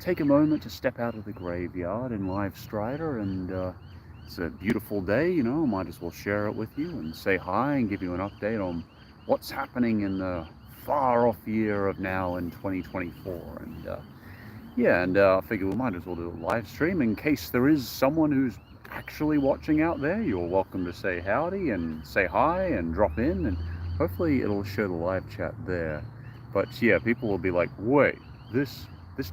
take a moment to step out of the graveyard in Live Strider, and it's a beautiful day, you know, might as well share it with you and say hi and give you an update on what's happening in the far off year of now in 2024. And yeah, and I figure we might as well do a live stream in case there is someone who's actually watching out there. You're welcome to say howdy and say hi and drop in, and hopefully it'll show the live chat there. But yeah, people will be like, wait, this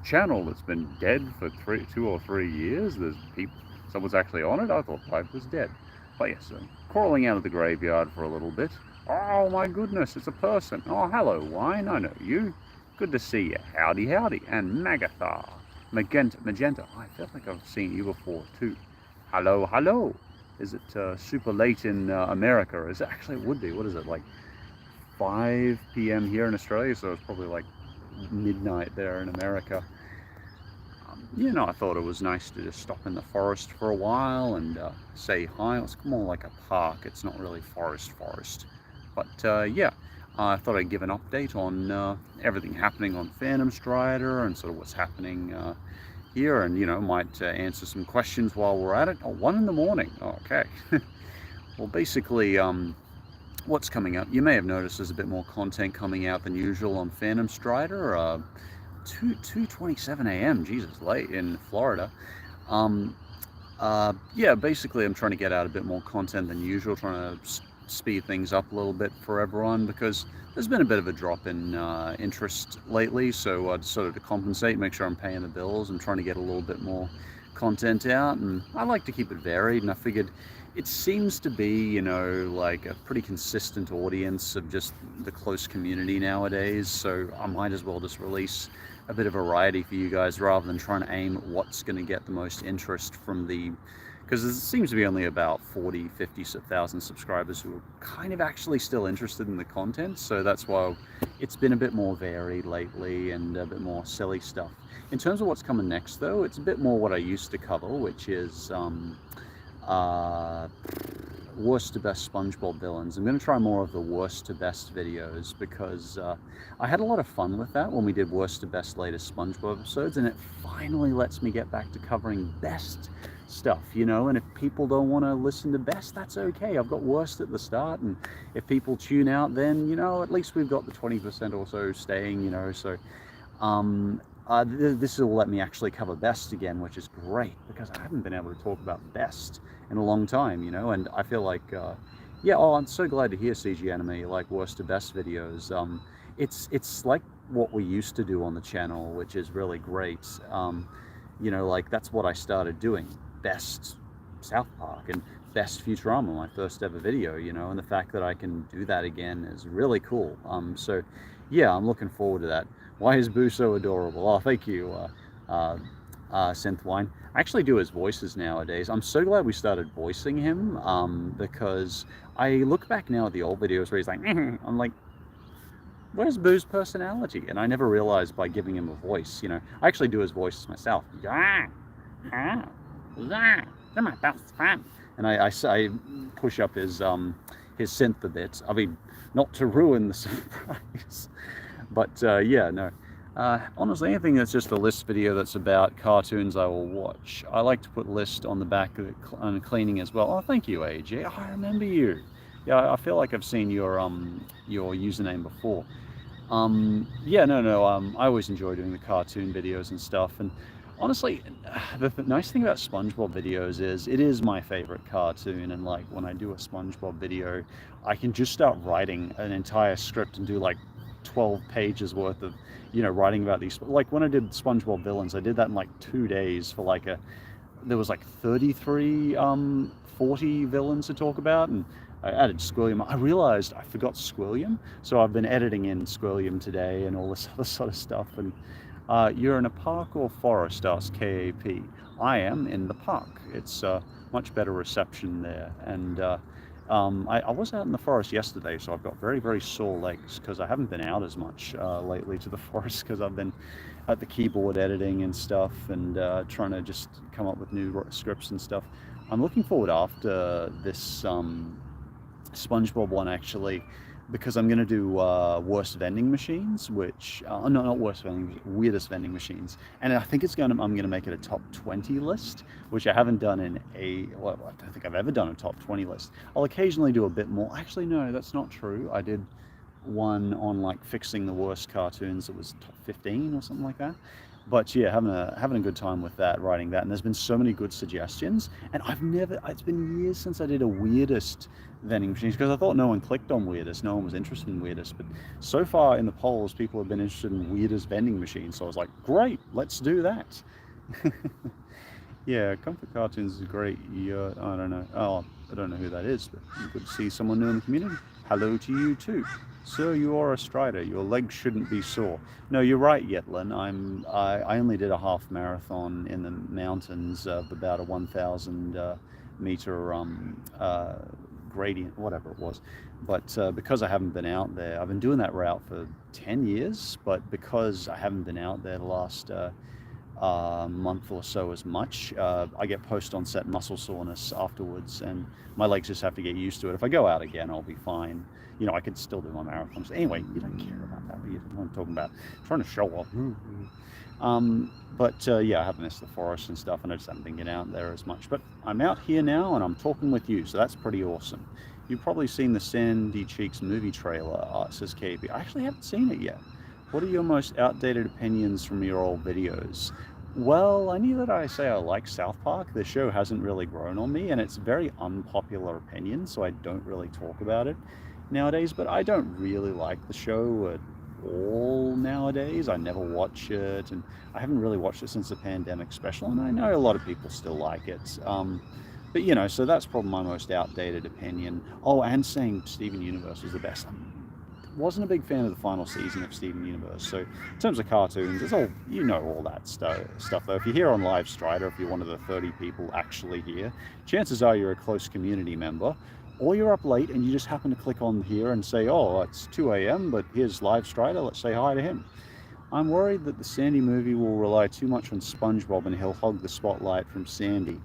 channel that's been dead for 2 or 3 years, there's people, someone's actually on it? I thought life was dead. But yes, I'm crawling out of the graveyard for a little bit. Oh my goodness, it's a person. Oh, hello, Wine, I know you. Good to see you. Howdy, howdy. And Magathar. Magenta. I feel like I've seen you before too. Hello, hello. Is it super late in America? Is it actually, it would be, what is it, like 5 p.m. here in Australia? So it's probably like midnight there in America. You know, I thought it was nice to just stop in the forest for a while and say hi. It's more like a park. It's not really forest. But yeah. I thought I'd give an update on everything happening on Phantom Strider and sort of what's happening here, and you know, might answer some questions while we're at it. Oh, 1 in the morning. Oh, okay. Well, basically, what's coming up? You may have noticed there's a bit more content coming out than usual on Phantom Strider. 2:27 a.m. Jesus, late in Florida. Yeah, basically, I'm trying to get out a bit more content than usual, trying to speed things up a little bit for everyone, because there's been a bit of a drop in interest lately. So sort of to compensate, make sure I'm paying the bills, I'm trying to get a little bit more content out, and I like to keep it varied. And I figured it seems to be, you know, like a pretty consistent audience of just the close community nowadays, so I might as well just release a bit of variety for you guys rather than trying to aim at what's going to get the most interest from the, because there seems to be only about 50,000 subscribers who are kind of actually still interested in the content. So that's why it's been a bit more varied lately and a bit more silly stuff. In terms of what's coming next, though, it's a bit more what I used to cover, which is worst to best SpongeBob villains. I'm going to try more of the worst to best videos, because I had a lot of fun with that when we did worst to best latest SpongeBob episodes, and it finally lets me get back to covering best stuff, you know. And if people don't want to listen to best, that's okay. I've got worst at the start, and if people tune out, then, you know, at least we've got the 20% or so staying, you know. So this will let me actually cover best again, which is great, because I haven't been able to talk about best in a long time, you know. And I feel like yeah, oh, I'm so glad to hear, CG Anime, you like worst to best videos. It's like what we used to do on the channel, which is really great. You know, like that's what I started doing. Best South Park and best Futurama, my first ever video, you know, and the fact that I can do that again is really cool. So yeah, I'm looking forward to that. Why is Boo so adorable? Oh, thank you, Synthwine. I actually do his voices nowadays. I'm so glad we started voicing him, because I look back now at the old videos where he's like, I'm like, where's Boo's personality? And I never realized by giving him a voice, you know. I actually do his voices myself. They're my best friend. And I push up his synth a bit. I mean, not to ruin the surprise. But yeah, no. Honestly, anything that's just a list video that's about cartoons, I will watch. I like to put list on the back of it, on cleaning as well. Oh, thank you, AJ. Oh, I remember you. Yeah, I feel like I've seen your username before. Yeah, no. I always enjoy doing the cartoon videos and stuff. And honestly, the nice thing about SpongeBob videos is it is my favorite cartoon. And like when I do a SpongeBob video, I can just start writing an entire script and do like 12 pages worth of, you know, writing about these. Like when I did SpongeBob villains, I did that in like 2 days for like there was like 33 40 villains to talk about, and I added Squilliam. I realized I forgot Squilliam, so I've been editing in Squilliam today and all this other sort of stuff. And you're in a park or forest? Asked KAP. I am in the park. It's much better reception there. And I was out in the forest yesterday, so I've got very, very sore legs because I haven't been out as much lately to the forest, because I've been at the keyboard editing and stuff, and trying to just come up with new scripts and stuff. I'm looking forward after this SpongeBob one, actually, because I'm going to do worst vending machines, which no, not worst vending, weirdest vending machines, and I think I'm going to make it a top 20 list, which I haven't done well, I don't think I've ever done a top 20 list. I'll occasionally do a bit more. Actually, no, that's not true. I did one on like fixing the worst cartoons. It was top 15 or something like that. But yeah, having a good time with that, writing that, and there's been so many good suggestions. And it's been years since I did a weirdest vending machines, because I thought no one clicked on weirdest, no one was interested in weirdest. But so far in the polls, people have been interested in weirdest vending machines. So I was like, great, let's do that. Yeah, Comfort Cartoons is great. Yeah, I don't know. Oh, I don't know who that is, but good to see someone new in the community. Hello to you too. Sir, you are a strider. Your legs shouldn't be sore. No, you're right, Yetlin. I only did a half marathon in the mountains of about a 1,000 meter gradient, whatever it was. But because I haven't been out there, I've been doing that route for 10 years, but because I haven't been out there the last month or so as much, I get post-onset muscle soreness afterwards, and my legs just have to get used to it. If I go out again, I'll be fine. You know, I could still do my marathons. Anyway, you don't care about that, but you know what I'm talking about. I'm trying to show off. But yeah, I have missed the forest and stuff, and I just haven't been getting out there as much. But I'm out here now, and I'm talking with you, so that's pretty awesome. You've probably seen the Sandy Cheeks movie trailer, says KB. I actually haven't seen it yet. What are your most outdated opinions from your old videos? Well, I knew that I say I like South Park. The show hasn't really grown on me, and it's a very unpopular opinion, so I don't really talk about it nowadays. But I don't really like the show at all nowadays. I never watch it, and I haven't really watched it since the pandemic special, and I know a lot of people still like it. But you know, so that's probably my most outdated opinion. Oh, and saying Steven Universe was the best. Wasn't a big fan of the final season of Steven Universe. So in terms of cartoons, it's all, you know, all that stuff though. If you're here on Live Strider, if you're one of the 30 people actually here, chances are you're a close community member, or you're up late and you just happen to click on here and say, oh, it's 2 a.m., but here's Live Strider, let's say hi to him. I'm worried that the Sandy movie will rely too much on SpongeBob and he'll hog the spotlight from Sandy.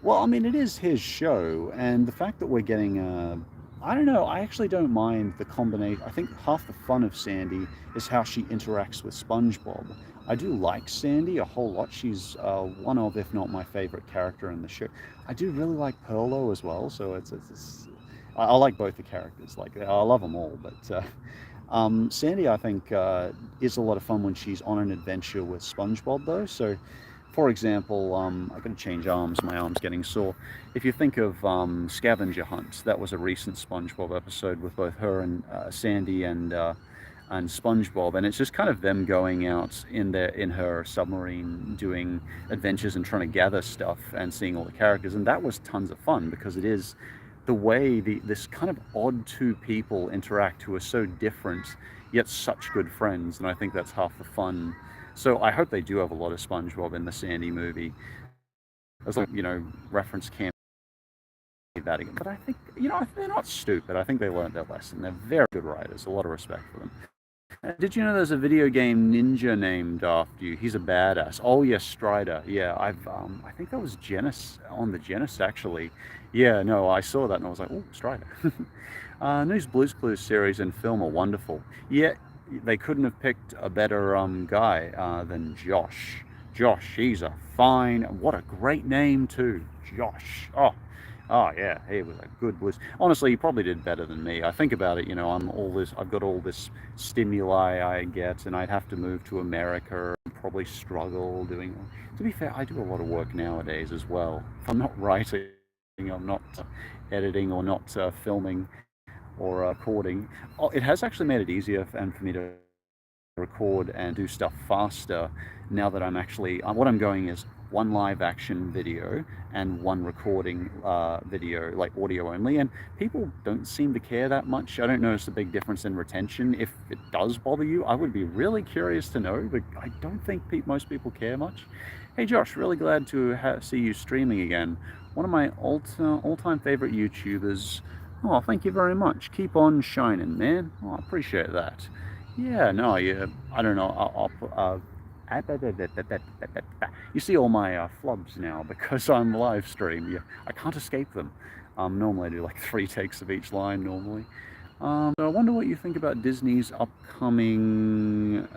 Well, I mean, it is his show, and the fact that we're getting I don't know, I actually don't mind the combination. I think half the fun of Sandy is how she interacts with SpongeBob. I do like Sandy a whole lot. She's one of, if not my favorite character in the show. I do really like Perlo as well, so I like both the characters. Like, I love them all, but Sandy, I think, is a lot of fun when she's on an adventure with SpongeBob, though. So, for example, I'm going to change arms. My arm's getting sore. If you think of Scavenger Hunt, that was a recent SpongeBob episode with both her and Sandy and SpongeBob, and it's just kind of them going out in her submarine doing adventures and trying to gather stuff and seeing all the characters, and that was tons of fun because it is the way this kind of odd two people interact who are so different yet such good friends, and I think that's half the fun. So I hope they do have a lot of SpongeBob in the Sandy movie, as long, you know, reference camp that again. But I think, you know, they're not stupid. I think they learned their lesson. They're very good writers. A lot of respect for them. Did you know there's a video game ninja named after you? He's a badass. Oh yes, Strider. Yeah, I think that was Genesis, on the Genesis actually. Yeah, no, I saw that and I was like, oh, Strider. These Blue's Clues series and film are wonderful. Yeah, they couldn't have picked a better guy than Josh. Josh, he's a fine. What a great name too, Josh. Oh yeah, he was a good Blues. Honestly, he probably did better than me. I think about it, you know, I've got all this stimuli I get, and I'd have to move to America and probably struggle doing. To be fair, I do a lot of work nowadays as well. If I'm not writing, I'm not editing, or not filming, or recording. Oh, it has actually made it easier for me to record and do stuff faster now that I'm actually what I'm going is one live action video and one recording video, like audio only, and people don't seem to care that much. I don't notice a big difference in retention. If it does bother you, I would be really curious to know, but I don't think most people care much. Hey Josh, really glad to see you streaming again. One of my all-time favorite YouTubers. Oh, thank you very much. Keep on shining, man. Oh, I appreciate that. Yeah, no, yeah, I don't know. You see all my flubs now because I'm live stream. Yeah, I can't escape them. Normally I do like 3 takes of each line normally. So I wonder what you think about Disney's upcoming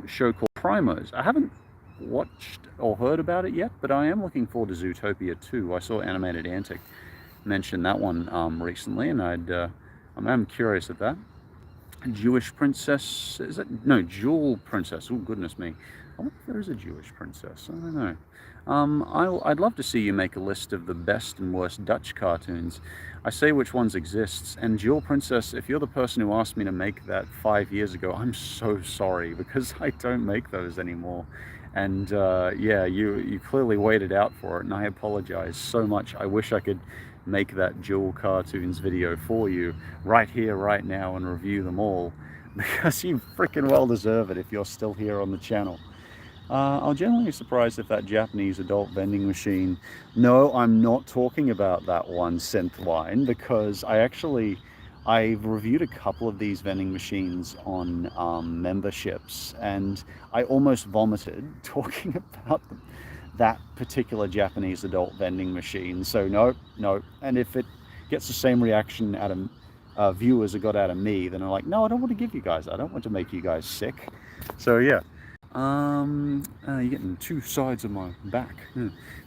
show called Primos. I haven't watched or heard about it yet, but I am looking forward to Zootopia 2. I saw Animated Antic mention that one recently, and I'm curious at that. Jewish princess, is it? No, Jewel princess. Oh, goodness me. I wonder if there is a Jewish princess. I don't know. I'd love to see you make a list of the best and worst Dutch cartoons. I say which ones exists, and Jewel Princess, if you're the person who asked me to make that 5 years ago, I'm so sorry, because I don't make those anymore. And yeah, you clearly waited out for it, and I apologize so much. I wish I could make that Jewel Cartoons video for you right here, right now, and review them all, because you freaking well deserve it if you're still here on the channel. I'm generally surprised if that Japanese adult vending machine. No, I'm not talking about that one, Synthwine, because I've reviewed a couple of these vending machines on memberships, and I almost vomited talking about that particular Japanese adult vending machine. So no, no. And if it gets the same reaction out of viewers it got out of me, then I'm like, no, I don't want to give you guys. I don't want to make you guys sick. So yeah. You're getting two sides of my back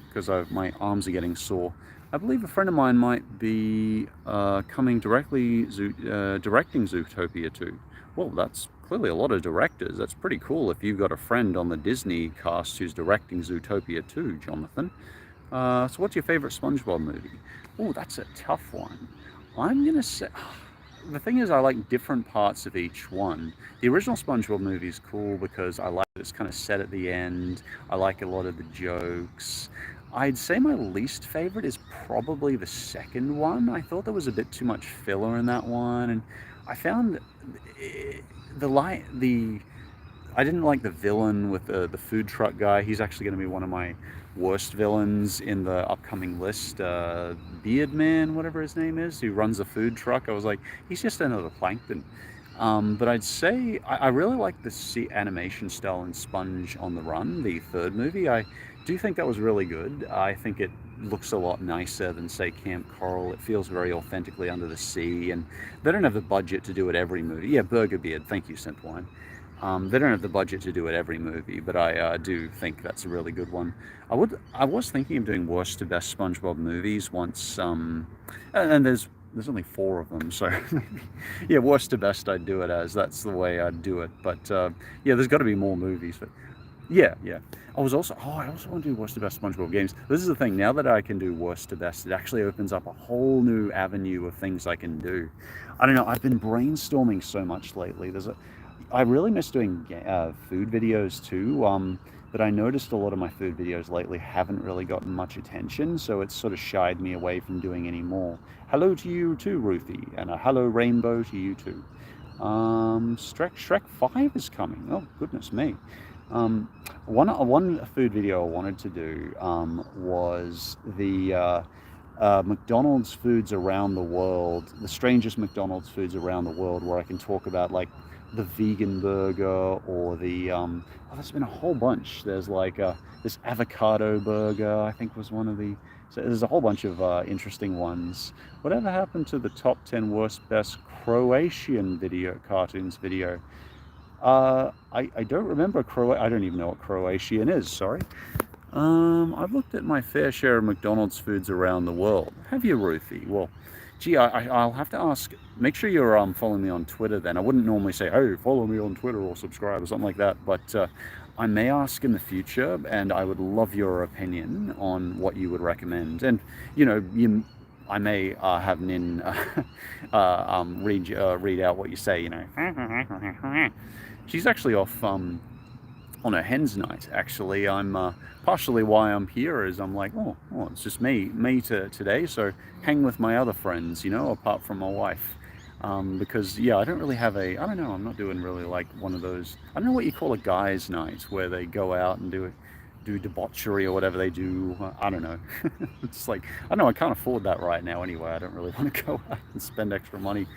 because my arms are getting sore. I believe a friend of mine might be coming directly directing Zootopia 2. Well, that's clearly a lot of directors. That's pretty cool if you've got a friend on the Disney cast who's directing Zootopia 2, Jonathan. So what's your favorite SpongeBob movie? Oh, that's a tough one. I'm gonna say... The thing is, I like different parts of each one. The original SpongeBob movie is cool because I like that it's kind of set at the end. I like a lot of the jokes. I'd say my least favorite is probably the second one. I thought there was a bit too much filler in that one, and I found I didn't like the villain with the food truck guy. He's actually going to be one of my worst villains in the upcoming list. Beard Man, whatever his name is, who runs a food truck. I was like, he's just another plankton. But I'd say I really like the animation style in Sponge on the Run, the third movie. I do think that was really good. I think it looks a lot nicer than, say, Camp Coral. It feels very authentically under the sea, and they don't have the budget to do it every movie. Yeah, Burger Beard, thank you, Synthwine. They don't have the budget to do it every movie, but I do think that's a really good one. I was thinking of doing worst to best SpongeBob movies once, and there's only 4 of them, so yeah, worst to best I'd do it as. That's the way I'd do it. But yeah, there's got to be more movies. But yeah. I also want to do worst to best SpongeBob games. This is the thing. Now that I can do worst to best, it actually opens up a whole new avenue of things I can do. I don't know. I've been brainstorming so much lately. I really miss doing food videos too, but I noticed a lot of my food videos lately haven't really gotten much attention, so it's sort of shied me away from doing any more. Hello to you too, Ruthie, and a hello Rainbow to you too. Shrek 5 is coming. Oh, goodness me. One food video I wanted to do was the McDonald's foods around the world, the strangest McDonald's foods around the world, where I can talk about like the vegan burger or the there's been a whole bunch. There's like this avocado burger, I think, was one of the... So there's a whole bunch of interesting ones. Whatever happened to the top 10 worst best Croatian cartoons video? I don't remember I don't even know what Croatian is, sorry. I've looked at my fair share of McDonald's foods around the world. Have you, Ruthie? Well, gee, I'll have to ask. Make sure you're following me on Twitter then. I wouldn't normally say, hey, follow me on Twitter or subscribe or something like that, but I may ask in the future, and I would love your opinion on what you would recommend. And, you know, I may have Nin read out what you say, you know. She's actually off on a hen's night, actually. I'm partially why I'm here is I'm like, oh, it's just me today, so hang with my other friends, you know, apart from my wife. Because yeah, I don't really have I don't know, I'm not doing really like one of those, I don't know what you call a guy's night, where they go out and do debauchery or whatever they do. I don't know. It's like, I don't know, I can't afford that right now anyway. I don't really want to go out and spend extra money.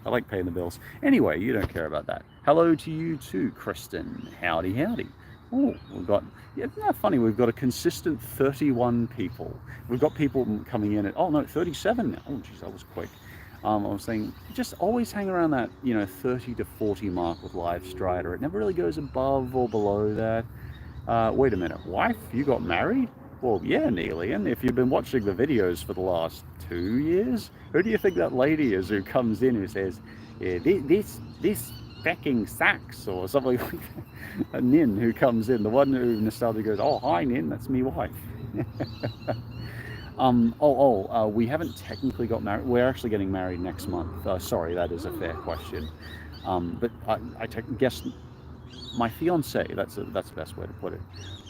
I like paying the bills. Anyway, you don't care about that. Hello to you too, Kristen. Howdy. Oh, we've got, yeah, isn't that funny? We've got a consistent 31 people. We've got people coming in at, oh no, 37 now. Oh geez, that was quick. I was saying, just always hang around that, 30 to 40 mark with Live Strider. It never really goes above or below that. Wait a minute, wife, you got married? Well, yeah, Neelian, if you've been watching the videos for the last 2 years, who do you think that lady is who comes in who says, yeah, this fucking sucks, or something like that? A Nin who comes in, the one who nostalgia goes, oh, hi, Nin, that's me wife. We haven't technically got married. We're actually getting married next month. Sorry, that is a fair question. But I guess my fiance, that's the best way to put it.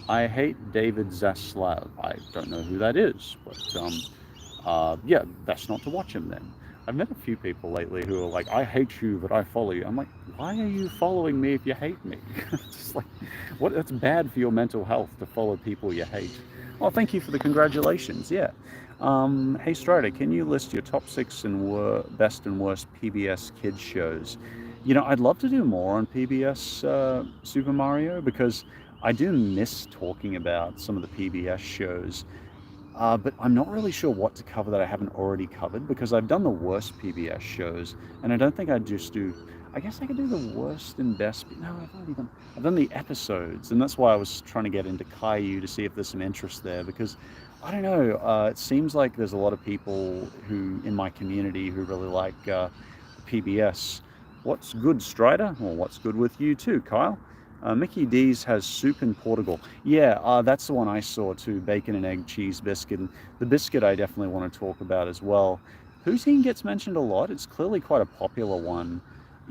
I hate David Zaslav. I don't know who that is, but yeah, best not to watch him then. I've met a few people lately who are like, I hate you, but I follow you. I'm like, why are you following me if you hate me? It's like, what? That's bad for your mental health to follow people you hate. Oh, thank you for the congratulations. Yeah. Hey Strider, can you list your top 6 and best and worst PBS kids shows? I'd love to do more on PBS Super Mario because I do miss talking about some of the PBS shows. But I'm not really sure what to cover that I haven't already covered because I've done the worst PBS shows, and I don't think I'd just do. I guess I could do the worst and best. But no, I've done the episodes, and that's why I was trying to get into Caillou to see if there's some interest there because I don't know. It seems like there's a lot of people who in my community who really like PBS. What's good, Strider? Well, what's good with you too, Kyle? Mickey D's has soup in Portugal. Yeah, that's the one I saw too, bacon and egg cheese biscuit. And the biscuit I definitely want to talk about as well. Poutine gets mentioned a lot. It's clearly quite a popular one.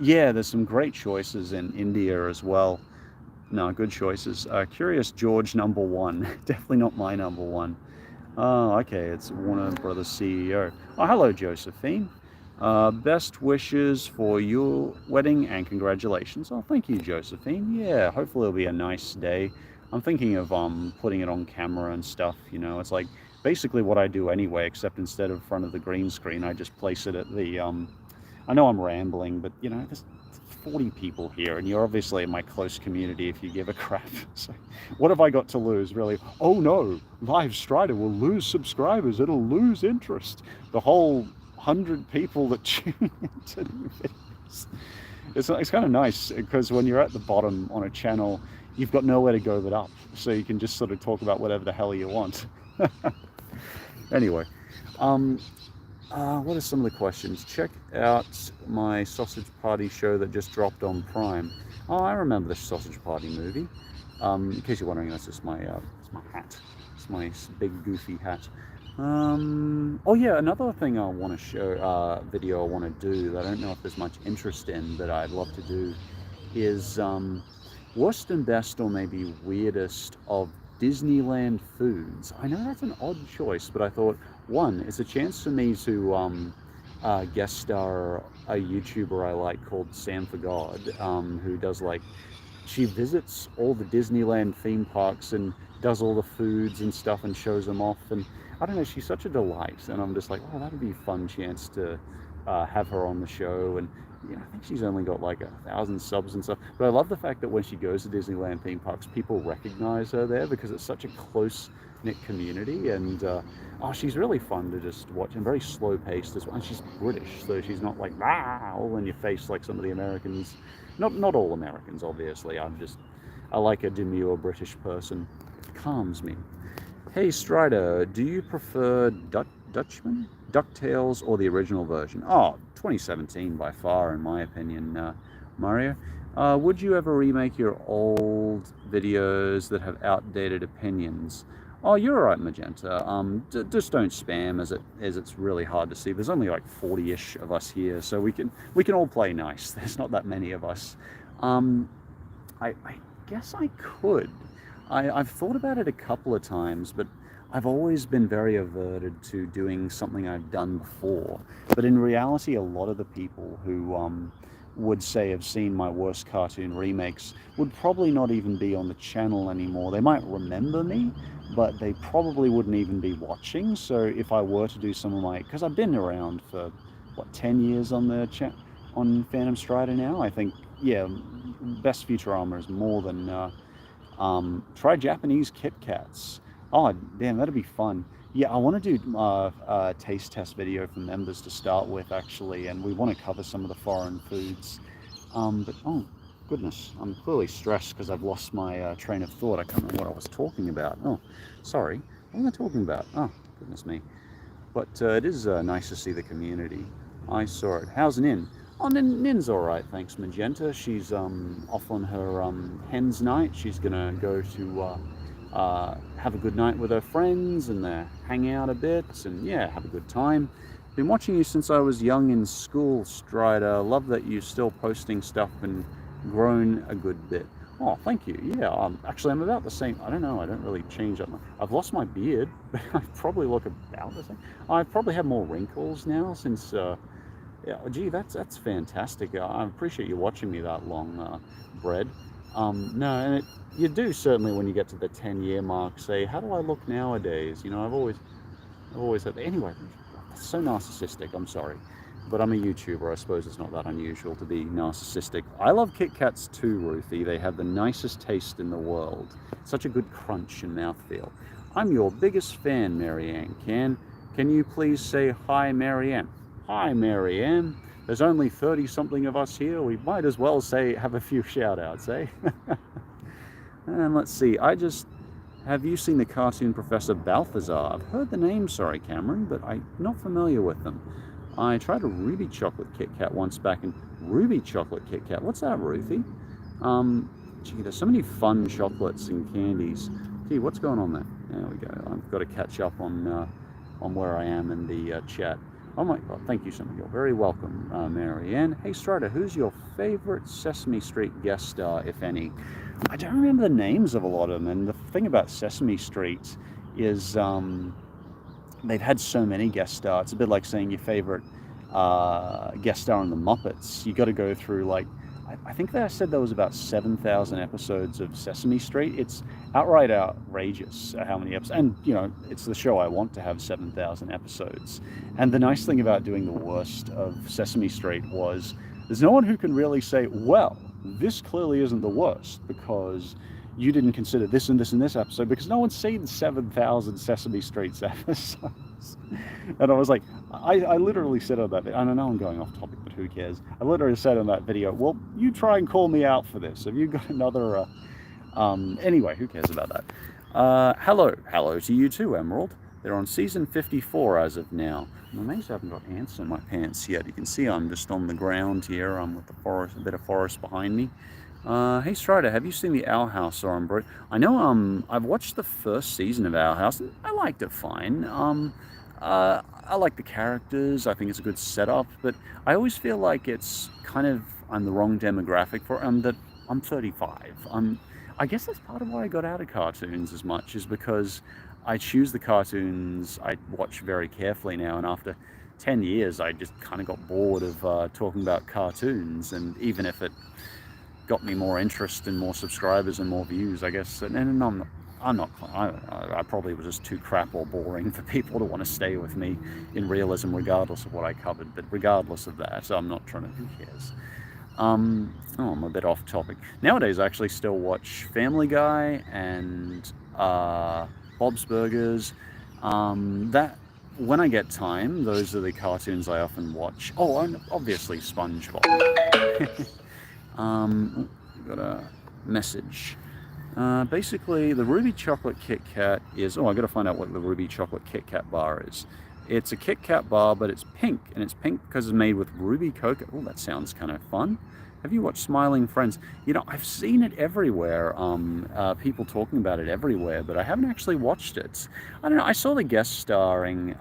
Yeah, there's some great choices in India as well. No, good choices. Curious George number 1. Definitely not my number 1. Oh, okay, it's Warner Brothers CEO. Oh, hello, Josephine. Best wishes for your wedding and congratulations. Oh, thank you, Josephine. Yeah, hopefully it'll be a nice day. I'm thinking of putting it on camera and stuff. It's like basically what I do anyway, except instead of front of the green screen, I just place it at the. I know I'm rambling, but there's 40 people here, and you're obviously in my close community if you give a crap. So, what have I got to lose, really? Oh no, Live Strider will lose subscribers. It'll lose interest. The whole 100 people that tune into new videos. It's kind of nice because when you're at the bottom on a channel, you've got nowhere to go but up, so you can just sort of talk about whatever the hell you want. Anyway, what are some of the questions? Check out my Sausage Party show that just dropped on Prime. Oh, I remember the Sausage Party movie. In case you're wondering, that's just my hat. It's my big goofy hat. Oh yeah, another thing I want to show, video I want to do that I don't know if there's much interest in, but I'd love to do, is worst and best or maybe weirdest of Disneyland foods. I know that's an odd choice, but I thought, one, it's a chance for me to guest star a YouTuber I like called Sam for God, who does she visits all the Disneyland theme parks and does all the foods and stuff and shows them off, and I don't know, she's such a delight, and I'm just like, oh, that'd be a fun chance to have her on the show. And I think she's only got 1,000 subs and stuff, but I love the fact that when she goes to Disneyland theme parks, people recognize her there because it's such a close-knit community, and oh, she's really fun to just watch and very slow-paced as well. And she's British, so she's not all in your face like some of the Americans. Not all Americans, obviously. I like a demure British person. It calms me. Hey Strider, do you prefer Dutchman, DuckTales, or the original version? Oh, 2017 by far, in my opinion, Mario. Would you ever remake your old videos that have outdated opinions? Oh, you're right, Magenta. Just don't spam, as it's really hard to see. There's only 40-ish of us here, so we can all play nice. There's not that many of us. I guess I could. I've thought about it a couple of times, but I've always been very averted to doing something I've done before. But in reality, a lot of the people who would say have seen my worst cartoon remakes would probably not even be on the channel anymore. They might remember me, but they probably wouldn't even be watching. So if I were to do some of my, because I've been around for 10 years on the on Phantom Strider now, I think, yeah, best Futurama is more than try Japanese Kit Kats. Oh damn, that'd be fun. Yeah, I want to do a taste test video for members to start with, actually, and we want to cover some of the foreign foods. But oh, goodness, I'm clearly stressed because I've lost my train of thought. I can't remember what I was talking about. Oh, sorry. What am I talking about? Oh, goodness me. But it is nice to see the community. I saw it. How's Nin? Oh, Nin's all right, thanks, Magenta. She's off on her hen's night. She's gonna go to have a good night with her friends and hang out a bit and yeah, have a good time. Been watching you since I was young in school, Strider. Love that you're still posting stuff and grown a good bit. Oh, thank you. Yeah, actually, I'm about the same. I don't know. I don't really change up. I've lost my beard, but I probably look about the same. I probably have more wrinkles now since. Yeah, gee, that's fantastic. I appreciate you watching me that long, Bread. No, and you do certainly when you get to the 10-year mark say, how do I look nowadays? You know, I've always had. Anyway, that's so narcissistic. I'm sorry. But I'm a YouTuber. I suppose it's not that unusual to be narcissistic. I love Kit Kats too, Ruthie. They have the nicest taste in the world. Such a good crunch and mouthfeel. I'm your biggest fan, Marianne. Can you please say hi, Marianne? Hi, Marianne. There's only 30-something of us here. We might as well have a few shout-outs, eh? And let's see. Have you seen the cartoon Professor Balthazar? I've heard the name, sorry, Cameron, but I'm not familiar with them. I tried a Ruby Chocolate Kit Kat once back in Ruby Chocolate Kit Kat. What's that, Ruthie? Gee, there's so many fun chocolates and candies. Gee, what's going on there? There we go. I've got to catch up on where I am in the chat. Oh my God, thank you so much. You're very welcome, Marianne. Hey, Strider, who's your favorite Sesame Street guest star, if any? I don't remember the names of a lot of them, and the thing about Sesame Street is they've had so many guest stars. It's a bit like saying your favorite guest star on the Muppets. You got to go through I think they said there was about 7,000 episodes of Sesame Street. It's outright outrageous how many episodes. And, you know, it's the show I want to have 7,000 episodes. And the nice thing about doing the worst of Sesame Street was there's no one who can really say, well, this clearly isn't the worst because you didn't consider this and this and this episode, because no one's seen 7,000 Sesame Street's episodes. And I was like, I literally said on that video, I don't know I'm going off topic, but who cares? I literally said on that video, well, you try and call me out for this. Have you got another, anyway, who cares about that? Hello to you too, Emerald. They're on season 54 as of now. I'm amazed I haven't got ants in my pants yet. You can see I'm just on the ground here. I'm with the forest, a bit of forest behind me. Hey Strider, have you seen the Owl House or Bro? I know I've watched the first season of Owl House. I liked it fine. I like the characters. I think it's a good setup, but I always feel like it's kind of I'm the wrong demographic for that I'm 35. I guess that's part of why I got out of cartoons as much, is because I choose the cartoons I watch very carefully now, and after 10 years I just kind of got bored of talking about cartoons, and even if it got me more interest and more subscribers and more views, I guess. And I probably was just too crap or boring for people to want to stay with me in realism, regardless of what I covered. But regardless of that, I'm not trying to. Who cares? I'm a bit off topic. Nowadays, I actually still watch Family Guy and Bob's Burgers. That when I get time, those are the cartoons I often watch. Oh, and obviously SpongeBob. Got a message. Basically, the Ruby Chocolate Kit Kat is... Oh, I got to find out what the Ruby Chocolate Kit Kat bar is. It's a Kit Kat bar, but it's pink, and it's pink because it's made with ruby cocoa. Oh, that sounds kind of fun. Have you watched Smiling Friends? You know, I've seen it everywhere. People talking about it everywhere, but I haven't actually watched it. I don't know. I saw the guest starring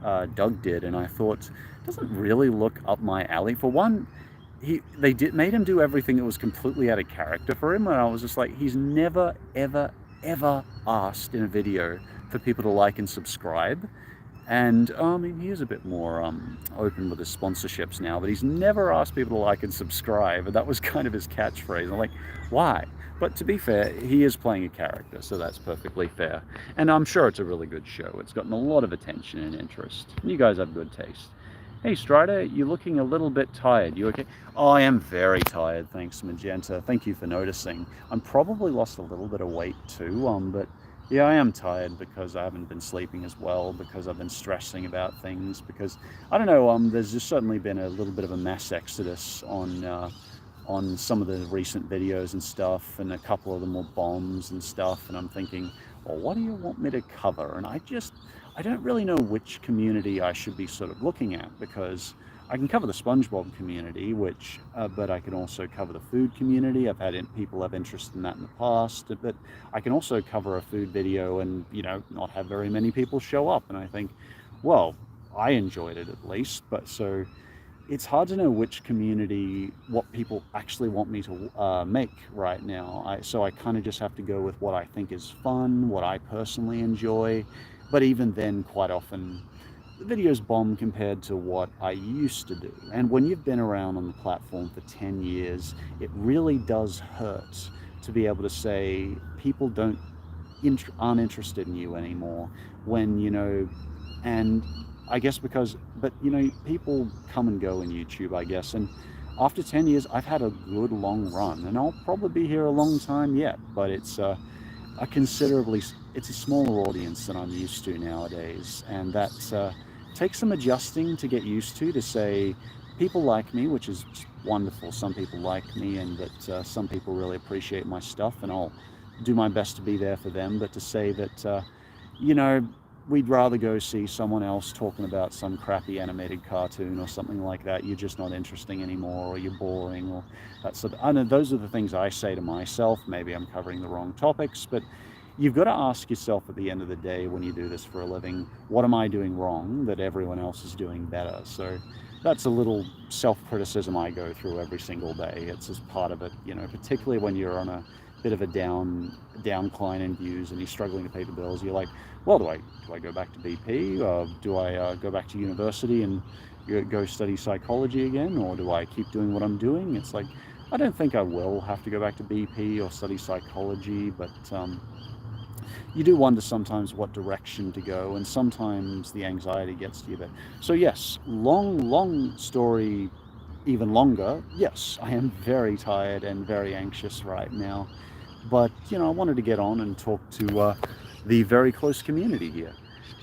Doug did, and I thought, it doesn't really look up my alley. For one, they made him do everything that was completely out of character for him, and I was just like, he's never, ever, ever asked in a video for people to like and subscribe. And I mean, he is a bit more open with his sponsorships now, but he's never asked people to like and subscribe, and that was kind of his catchphrase. I'm like, why? But to be fair, he is playing a character, so that's perfectly fair. And I'm sure it's a really good show. It's gotten a lot of attention and interest. And you guys have good taste. Hey Strider, you're looking a little bit tired. You okay? Oh, I am very tired, thanks Magenta. Thank you for noticing. I'm probably lost a little bit of weight too, but Yeah, I am tired because I haven't been sleeping as well, because I've been stressing about things, because I don't know, there's just certainly been a little bit of a mass exodus on some of the recent videos and stuff, and a couple of them were bombs and stuff, and I'm thinking, well, what do you want me to cover? And I don't really know which community I should be sort of looking at, because I can cover the SpongeBob community, but I can also cover the food community. I've had people have interest in that in the past, but I can also cover a food video and, not have very many people show up. And I think, well, I enjoyed it at least, but so it's hard to know which community, what people actually want me to make right now. So I kind of just have to go with what I think is fun, what I personally enjoy. But even then, quite often, the videos bomb compared to what I used to do. And when you've been around on the platform for 10 years, it really does hurt to be able to say people aren't interested in you anymore when, and I guess but people come and go in YouTube, I guess. And after 10 years, I've had a good long run, and I'll probably be here a long time yet, but it's it's a smaller audience than I'm used to nowadays. And that takes some adjusting to get used to say people like me, which is wonderful. Some people like me, and that some people really appreciate my stuff, and I'll do my best to be there for them. But to say that, you know, we'd rather go see someone else talking about some crappy animated cartoon or something like that. You're just not interesting anymore, or you're boring, or that sort of. I know those are the things I say to myself. Maybe I'm covering the wrong topics, but you've got to ask yourself at the end of the day, when you do this for a living, what am I doing wrong that everyone else is doing better? So that's a little self-criticism I go through every single day. It's just part of it, particularly when you're on a bit of a downcline in views and you're struggling to pay the bills. You're like, well, do I go back to BP? Do I go back to university and go study psychology again? Or do I keep doing what I'm doing? It's like, I don't think I will have to go back to BP or study psychology, but you do wonder sometimes what direction to go, and sometimes the anxiety gets to you. But so yes, long story, even longer. Yes, I am very tired and very anxious right now, but I wanted to get on and talk to the very close community here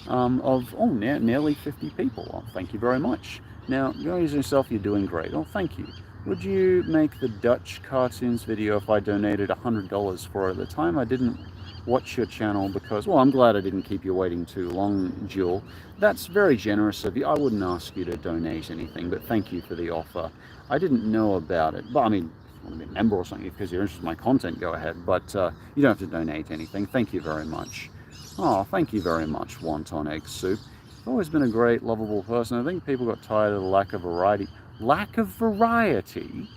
of nearly 50 people. Well, thank you very much. Now, you're using yourself, you're doing great. Oh, thank you. Would you make the Dutch cartoons video if I donated $100 for it? At the time, I didn't watch your channel because, well, I'm glad I didn't keep you waiting too long, Jewel. That's very generous of you. I wouldn't ask you to donate anything, but thank you for the offer. I didn't know about it, but I mean, if you want to be a member or something, because you're interested in my content, go ahead, but you don't have to donate anything. Thank you very much. Oh, thank you very much, Wonton Egg Soup. You've always been a great, lovable person. I think people got tired of the lack of variety. Lack of variety?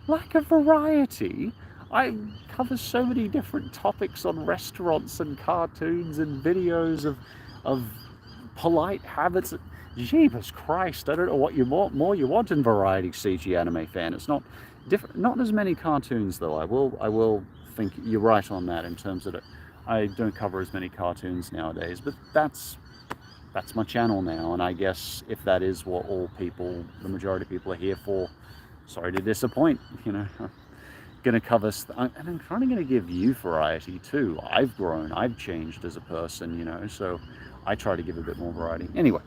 Lack of variety? I cover so many different topics on restaurants and cartoons and videos of polite habits. Jeepers Christ, I don't know what more you want in variety, CG anime fan. It's not different, not as many cartoons though. I will think you're right on that in terms of it. I don't cover as many cartoons nowadays, but that's my channel now, and I guess if that is what the majority of people are here for, sorry to disappoint, going to cover, and I'm trying to give you variety too. I've grown, I've changed as a person, so I try to give a bit more variety. Anyway,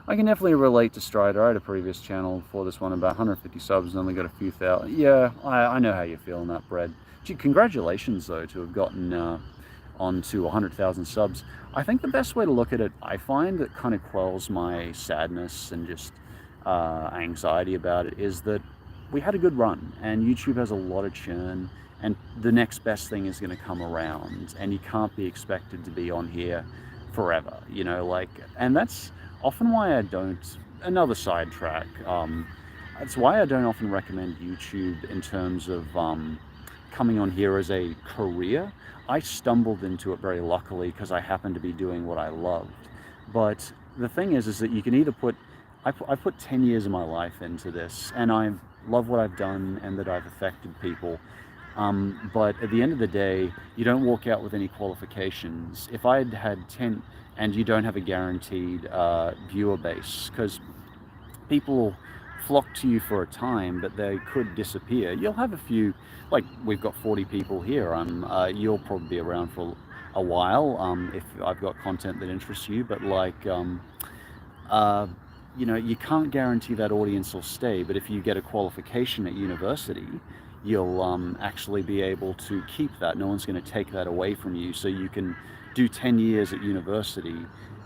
I can definitely relate to Strider. I had a previous channel for this one, about 150 subs, and only got a few thousand. Yeah, I know how you feel in that, bread. Gee, congratulations though to have gotten onto 100,000 subs. I think the best way to look at it, I find that kind of quells my sadness and just anxiety about it, is that we had a good run, and YouTube has a lot of churn, and the next best thing is going to come around, and you can't be expected to be on here forever, and that's often why I don't, another sidetrack, that's why I don't often recommend YouTube in terms of coming on here as a career. I stumbled into it very luckily because I happened to be doing what I loved. But the thing is that you can either I put 10 years of my life into this, and I love what I've done and that I've affected people. But at the end of the day, you don't walk out with any qualifications. If I'd had 10, and you don't have a guaranteed viewer base, because people flock to you for a time, but they could disappear. You'll have a few, like we've got 40 people here. You'll probably be around for a while, if I've got content that interests you. But like, uh, you know, you can't guarantee that audience will stay. But if you get a qualification at university, you'll actually be able to keep that. No one's going to take that away from you. So you can do 10 years at university,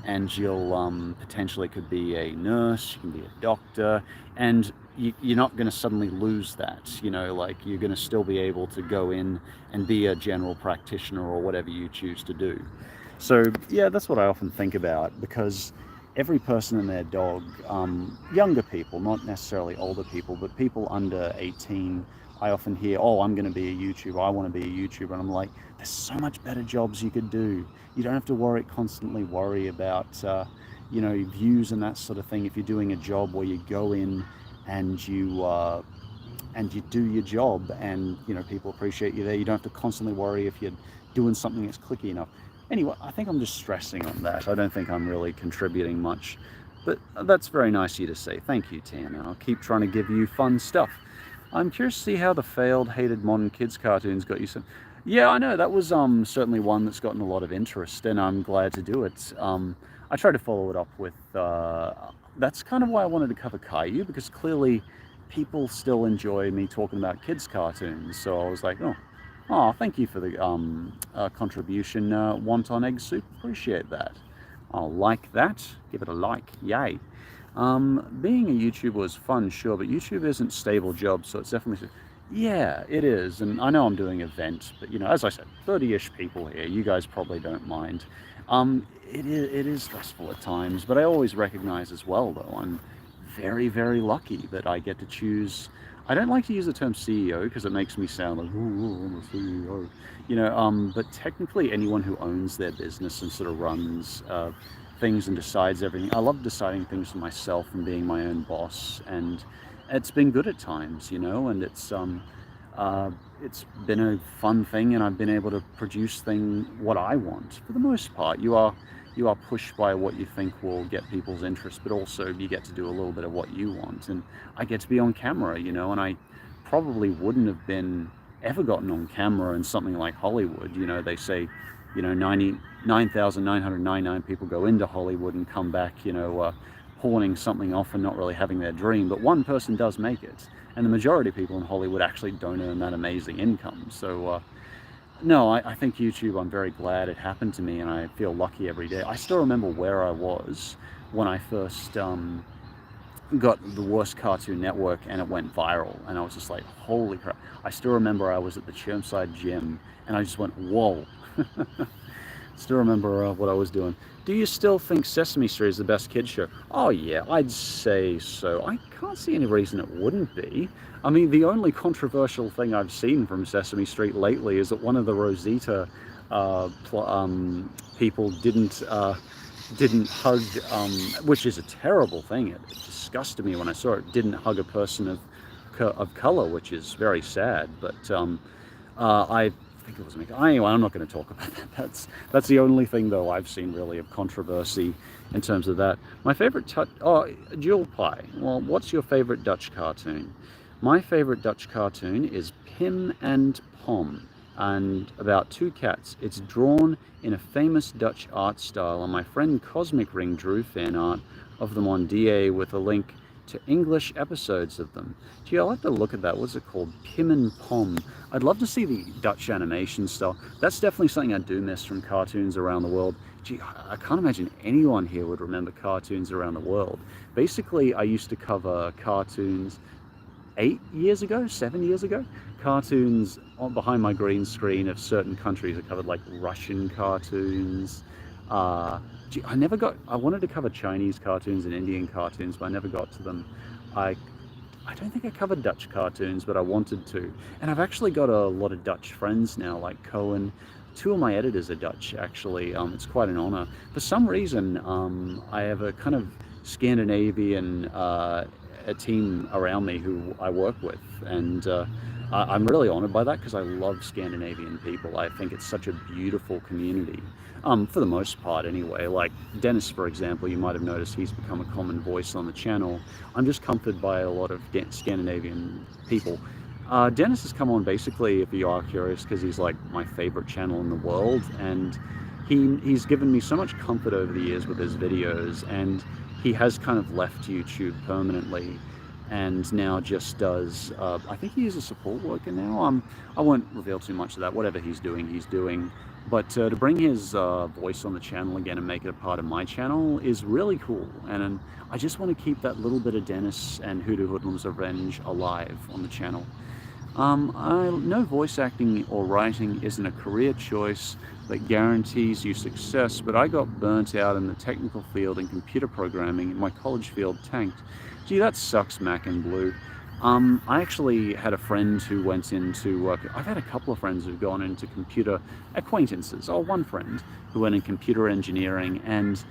and you'll potentially could be a nurse, you can be a doctor, and you're not going to suddenly lose that. You know, like you're going to still be able to go in and be a general practitioner or whatever you choose to do. So yeah, that's what I often think about, because every person and their dog, younger people, not necessarily older people, but people under 18, I often hear, oh, I'm going to be a YouTuber, I want to be a YouTuber. And I'm like, there's so much better jobs you could do. You don't have to constantly worry about, you know, views and that sort of thing. If you're doing a job where you go in and you do your job, and you know people appreciate you there, you don't have to constantly worry if you're doing something that's clicky enough. Anyway, I think I'm just stressing on that. I don't think I'm really contributing much, but that's very nice of you to say. Thank you, Tana. I'll keep trying to give you fun stuff. I'm curious to see how the failed, hated modern kids cartoons got you some. Yeah, I know that was certainly one that's gotten a lot of interest, and I'm glad to do it. I tried to follow it up with. That's kind of why I wanted to cover Caillou, because clearly people still enjoy me talking about kids cartoons. So I was like, oh, thank you for the contribution, Wonton Egg Soup. Appreciate that. I'll like that. Give it a like. Yay. Being a YouTuber was fun, sure, but YouTube isn't a stable job, so it's definitely. Yeah, it is, and I know I'm doing events, but you know, as I said, 30-ish people here. You guys probably don't mind. It is stressful at times, but I always recognize as well, though, I'm very, very lucky that I get to choose. I don't like to use the term CEO because it makes me sound like, oh, I'm a CEO, you know. But technically, anyone who owns their business and sort of runs things and decides everything. I love deciding things for myself and being my own boss, and it's been good at times, you know. And it's been a fun thing, and I've been able to produce what I want for the most part. You are pushed by what you think will get people's interest, but also you get to do a little bit of what you want. And I get to be on camera, you know, and I probably wouldn't have been ever gotten on camera in something like Hollywood. You know, they say, you know, 99,999 people go into Hollywood and come back, you know, pawning something off and not really having their dream. But one person does make it. And the majority of people in Hollywood actually don't earn that amazing income. So, no, I think YouTube, I'm very glad it happened to me, and I feel lucky every day. I still remember where I was when I first got the worst Cartoon Network and it went viral, and I was just like, holy crap. I still remember I was at the Chermside gym and I just went, whoa. Still remember what I was doing. Do you still think Sesame Street is the best kids show? Oh yeah, I'd say so. I can't see any reason it wouldn't be. I mean, the only controversial thing I've seen from Sesame Street lately is that one of the Rosita people didn't hug, which is a terrible thing. It disgusted me when I saw it. Didn't hug a person of color, which is very sad. But I think it was me. Anyway, I'm not going to talk about that. That's the only thing, though, I've seen really of controversy in terms of that. My favorite Jewel Pie. Well, what's your favorite Dutch cartoon? My favorite Dutch cartoon is Pim and Pom, and about two cats. It's drawn in a famous Dutch art style, and my friend Cosmic Ring drew fan art of them on DA with a link to English episodes of them. Gee, I'll have to look at that. What's it called? Pim and Pom. I'd love to see the Dutch animation style. That's definitely something I do miss from cartoons around the world. Gee, I can't imagine anyone here would remember cartoons around the world. Basically, I used to cover cartoons 7 years ago, cartoons behind my green screen of certain countries. I covered like Russian cartoons. I wanted to cover Chinese cartoons and Indian cartoons, but I never got to them. I don't think I covered Dutch cartoons, but I wanted to. And I've actually got a lot of Dutch friends now, like Cohen. 2 of my editors are Dutch, actually. It's quite an honor. For some reason, I have a kind of Scandinavian a team around me who I work with, and I'm really honored by that, because I love Scandinavian people. I think it's such a beautiful community, for the most part anyway. Like Dennis, for example, you might have noticed he's become a common voice on the channel. I'm just comforted by a lot of Scandinavian people. Dennis has come on basically, if you are curious, because he's like my favorite channel in the world, and he's given me so much comfort over the years with his videos, and he has kind of left YouTube permanently and now just does, I think he is a support worker now. I won't reveal too much of that. Whatever he's doing. But to bring his voice on the channel again and make it a part of my channel is really cool. And I just want to keep that little bit of Dennis and Hoodoo Hoodlum's Revenge alive on the channel. I know voice acting or writing isn't a career choice that guarantees you success, but I got burnt out in the technical field and computer programming, and my college field tanked. Gee, that sucks, Mac and Blue. I actually had a friend who went into, I've had a couple of friends who've gone into computer acquaintances, or one friend who went in computer engineering, and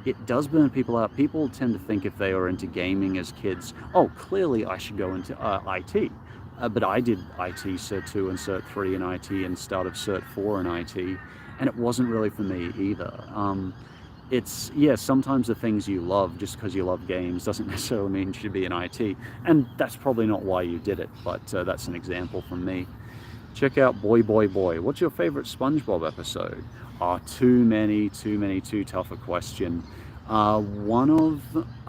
it does burn people out. People tend to think if they are into gaming as kids, oh, clearly I should go into IT. But I did IT Cert 2 and Cert 3 in IT and started Cert 4 in IT, and it wasn't really for me either. It's, yeah, sometimes the things you love just because you love games doesn't necessarily mean you should be in IT, and that's probably not why you did it, but that's an example from me. Check out Boy Boy Boy. What's your favorite SpongeBob episode? Too tough a question. I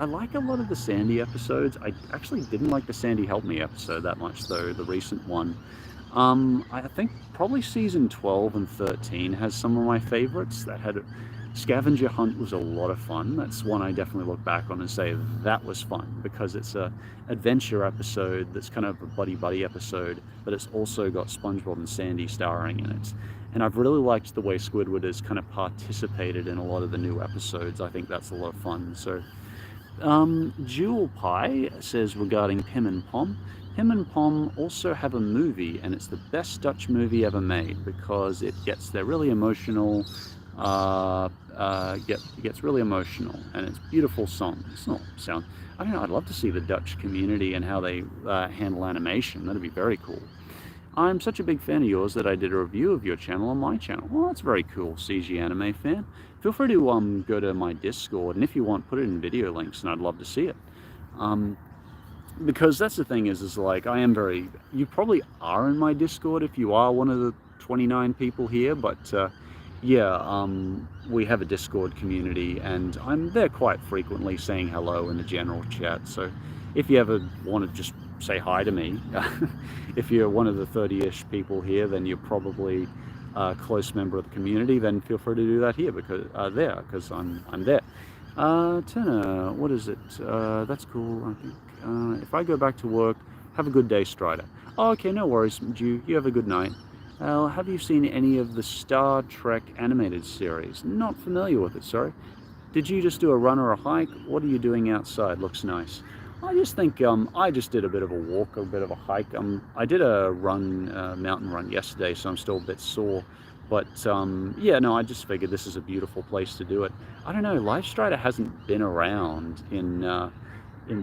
like a lot of the Sandy episodes. I actually didn't like the Sandy Help Me episode that much though, the recent one. I think probably season 12 and 13 has some of my favorites. That had Scavenger Hunt was a lot of fun. That's one I definitely look back on and say that was fun, because it's a adventure episode that's kind of a buddy episode, but it's also got SpongeBob and Sandy starring in it. And I've really liked the way Squidward has kind of participated in a lot of the new episodes. I think that's a lot of fun. So, Jewel Pie says regarding Pim and Pom, Pim and Pom also have a movie, and it's the best Dutch movie ever made because it gets they're really emotional. Gets really emotional, and it's beautiful songs. I don't know. I'd love to see the Dutch community and how they handle animation. That'd be very cool. I'm such a big fan of yours that I did a review of your channel on my channel. Well, that's very cool, CG Anime fan. Feel free to go to my Discord, and if you want, put it in video links, and I'd love to see it. Because that's the thing is like, you probably are in my Discord if you are one of the 29 people here, but yeah, we have a Discord community, and I'm there quite frequently saying hello in the general chat. So if you ever want to just say hi to me, if you're one of the 30-ish people here, then you're probably a close member of the community. Then feel free to do that here, because I'm there. Turner, what is it? That's cool. I think if I go back to work, have a good day, Strider. Oh, okay, no worries, you have a good night. Have you seen any of the Star Trek animated series? Not familiar with it, sorry. Did you just do a run or a hike? What are you doing outside? Looks nice. I just think I just did a bit of a walk, a bit of a hike. I did a mountain run yesterday, so I'm still a bit sore. But yeah, no, I just figured this is a beautiful place to do it. I don't know, Livestrider hasn't been around in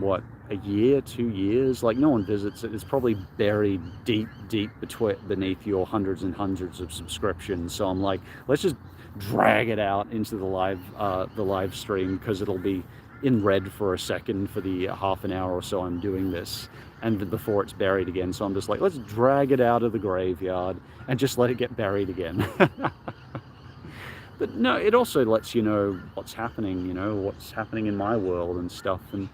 what, a year, 2 years? Like, no one visits it. It's probably buried deep beneath your hundreds and hundreds of subscriptions. So I'm like, let's just drag it out into the live stream, because it'll be in red for a second for the half an hour or so I'm doing this, and before it's buried again. So I'm just like, let's drag it out of the graveyard and just let it get buried again. But no, it also lets you know what's happening, what's happening in my world and stuff. And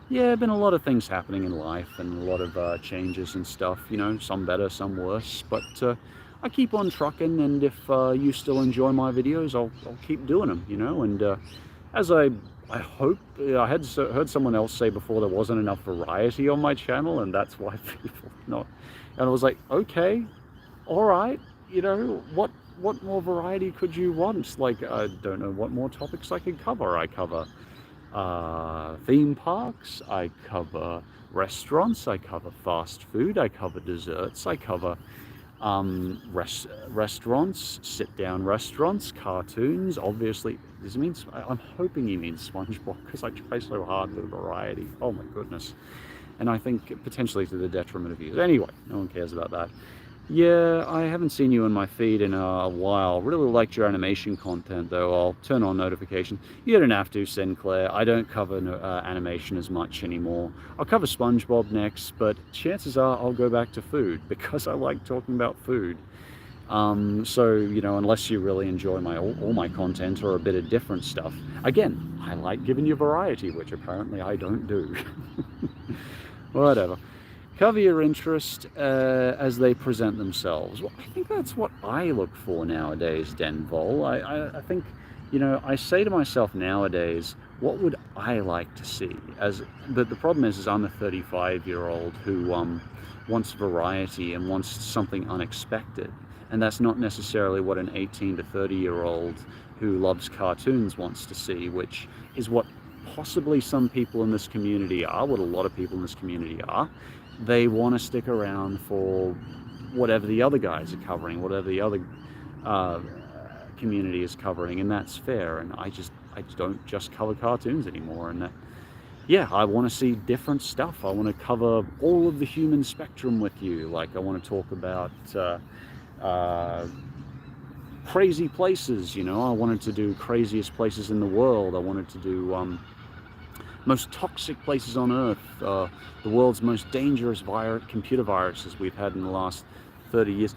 yeah, been a lot of things happening in life, and a lot of changes and stuff, some better, some worse, but I keep on trucking. And if you still enjoy my videos, I'll keep doing them, and as I hope, I had heard someone else say before there wasn't enough variety on my channel, and that's why people not. And I was like, okay, all right, what more variety could you want? Like, I don't know what more topics I could cover. I cover theme parks, I cover restaurants, I cover fast food, I cover desserts, I cover restaurants, sit-down restaurants, cartoons. Obviously, I'm hoping he means SpongeBob, because I try so hard with variety. Oh my goodness. And I think potentially to the detriment of you. Anyway, no one cares about that. Yeah, I haven't seen you in my feed in a while. Really liked your animation content, though. I'll turn on notifications. You don't have to, Sinclair. I don't cover animation as much anymore. I'll cover SpongeBob next, but chances are I'll go back to food because I like talking about food. So, you know, unless you really enjoy all my content or a bit of different stuff, again, I like giving you variety, which apparently I don't do. Whatever. Cover your interest as they present themselves. Well, I think that's what I look for nowadays, Denvol. I think, you know, I say to myself nowadays, what would I like to see? But the problem is I'm a 35-year-old who wants variety and wants something unexpected. And that's not necessarily what an 18 to 30-year-old who loves cartoons wants to see, which is what possibly some people in this community are, what a lot of people in this community are. They want to stick around for whatever the other guys are covering, whatever the other community is covering, and that's fair. And I don't just cover cartoons anymore. And yeah, I want to see different stuff. I want to cover all of the human spectrum with you. Like I want to talk about crazy places. You know, I wanted to do craziest places in the world. I wanted to do most toxic places on Earth, the world's most dangerous computer viruses we've had in the last 30 years.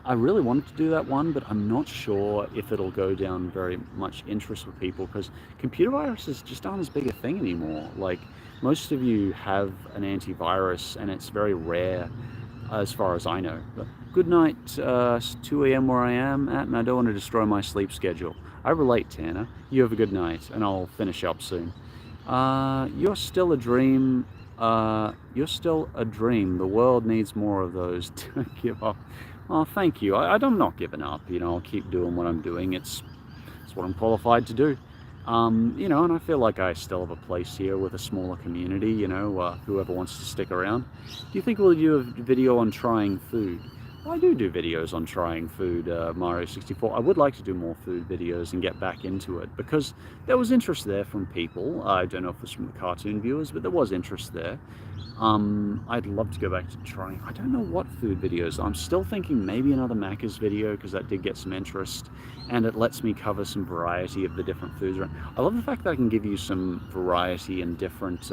I really wanted to do that one, but I'm not sure if it'll go down very much interest with people because computer viruses just aren't as big a thing anymore. Like most of you have an antivirus and it's very rare as far as I know. But good night, 2 a.m. where I am at, and I don't want to destroy my sleep schedule. I relate, Tanner. You have a good night, and I'll finish up soon. You're still a dream. You're still a dream. The world needs more of those. Don't give up. Oh, thank you. I'm not giving up. You know, I'll keep doing what I'm doing. It's what I'm qualified to do. You know, and I feel like I still have a place here with a smaller community. You know, whoever wants to stick around. Do you think we'll do a video on trying food? Well, I do videos on trying food, Mario 64. I would like to do more food videos and get back into it because there was interest there from people. I don't know if it was from the cartoon viewers, but there was interest there. I'd love to go back to trying, I don't know what food videos. I'm still thinking maybe another Macca's video because that did get some interest and it lets me cover some variety of the different foods around. I love the fact that I can give you some variety and different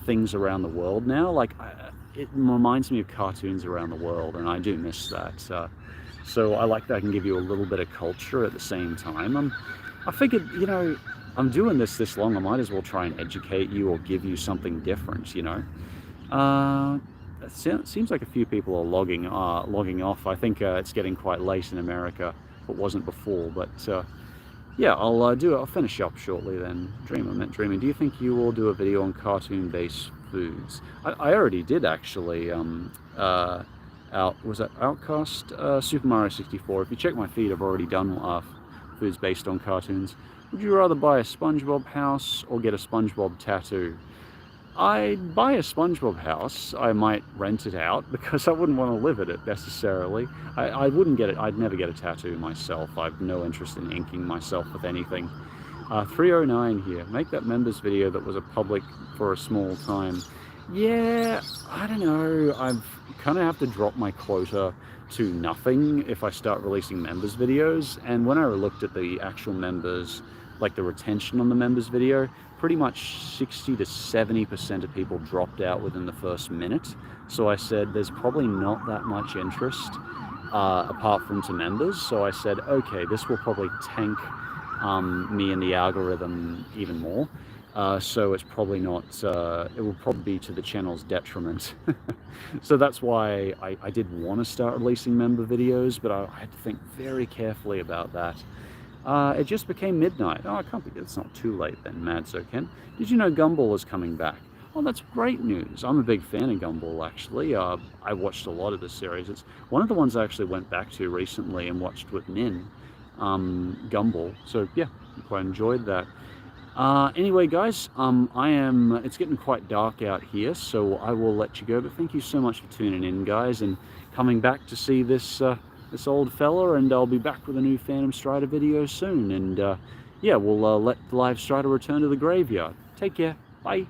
things around the world now. Like, it reminds me of cartoons around the world, and I do miss that. So I like that I can give you a little bit of culture at the same time. I figured, you know, I'm doing this long, I might as well try and educate you or give you something different, you know. It seems like a few people are logging off. I think it's getting quite late in America. It wasn't before, but yeah, I'll finish up shortly then. Dreaming. Do you think you will do a video on cartoon-based foods? I already did actually. Was that Outcast? Super Mario 64. If you check my feed, I've already done foods based on cartoons. Would you rather buy a SpongeBob house or get a SpongeBob tattoo? I'd buy a SpongeBob house. I might rent it out because I wouldn't want to live in it necessarily. I wouldn't get it. I'd never get a tattoo myself. I've no interest in inking myself with anything. 309 here. Make that members video that was a public for a small time. Yeah, I don't know. I've kind of have to drop my quota to nothing if I start releasing members videos. And when I looked at the actual members, like the retention on the members video, pretty much 60 to 70% of people dropped out within the first minute. So I said, there's probably not that much interest apart from to members. So I said, okay, this will probably tank me in the algorithm even more. So it's probably not, it will probably be to the channel's detriment. So that's why I did want to start releasing member videos, but I had to think very carefully about that. It just became midnight. Oh, I can't be, it's not too late then, Madso-Ken. Did you know Gumball is coming back? Oh, that's great news. I'm a big fan of Gumball, actually. I watched a lot of the series. It's one of the ones I actually went back to recently and watched with Min, Gumball. So yeah, I quite enjoyed that. Anyway, guys, it's getting quite dark out here, so I will let you go. But thank you so much for tuning in, guys, and coming back to see this old fella. And I'll be back with a new Phantom Strider video soon. And yeah, we'll let the live Strider return to the graveyard. Take care. Bye.